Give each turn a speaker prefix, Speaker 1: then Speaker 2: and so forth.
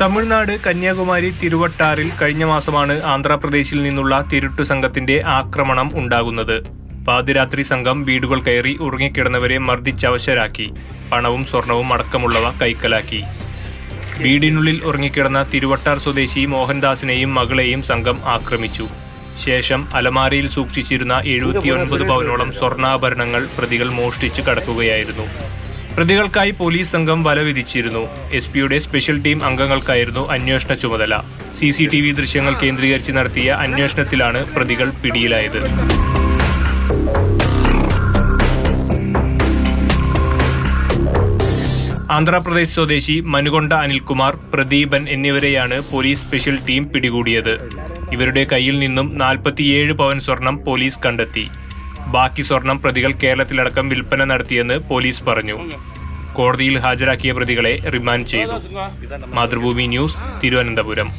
Speaker 1: തമിഴ്നാട് കന്യാകുമാരി തിരുവട്ടാറിൽ കഴിഞ്ഞ മാസമാണ് ആന്ധ്രാപ്രദേശിൽ നിന്നുള്ള തിരുട്ടു സംഘത്തിന്റെ ആക്രമണം ഉണ്ടാകുന്നത്. പാതിരാത്രി സംഘം വീടുകൾ കയറി ഉറങ്ങിക്കിടന്നവരെ മർദ്ദിച്ചവശരാക്കി. പണവും സ്വർണവും അടക്കമുള്ളവ കൈക്കലാക്കി. വീടിനുള്ളിൽ ഉറങ്ങിക്കിടന്ന തിരുവട്ടാർ സ്വദേശി മോഹൻദാസിനെയും മകളെയും സംഘം ആക്രമിച്ചു. ശേഷം അലമാരയിൽ സൂക്ഷിച്ചിരുന്ന 79 പവനോളം സ്വർണ്ണാഭരണങ്ങൾ പ്രതികൾ മോഷ്ടിച്ച് കടക്കുകയായിരുന്നു. പ്രതികൾക്കായി പോലീസ് സംഘം വല വിധിച്ചിരുന്നു. എസ്.പിയുടെ സ്പെഷ്യൽ ടീം അംഗങ്ങൾക്കായിരുന്നു അന്വേഷണ ചുമതല. CCTV ദൃശ്യങ്ങൾ കേന്ദ്രീകരിച്ച് നടത്തിയ അന്വേഷണത്തിലാണ് പ്രതികൾ പിടിയിലായത്. ആന്ധ്രാപ്രദേശ് സ്വദേശി മനുകൊണ്ട അനിൽകുമാർ, പ്രദീപൻ എന്നിവരെയാണ് പോലീസ് സ്പെഷ്യൽ ടീം പിടികൂടിയത്. ഇവരുടെ കയ്യിൽ നിന്നും 47 പവൻ സ്വർണം പോലീസ് കണ്ടെത്തി. ബാക്കി സ്വർണം പ്രതികൾ കേരളത്തിലടക്കം വിൽപ്പന നടത്തിയെന്ന് പോലീസ് പറഞ്ഞു. കോടതിയിൽ ഹാജരാക്കിയ പ്രതികളെ റിമാൻഡ് ചെയ്തു. മാതൃഭൂമി ന്യൂസ്, തിരുവനന്തപുരം.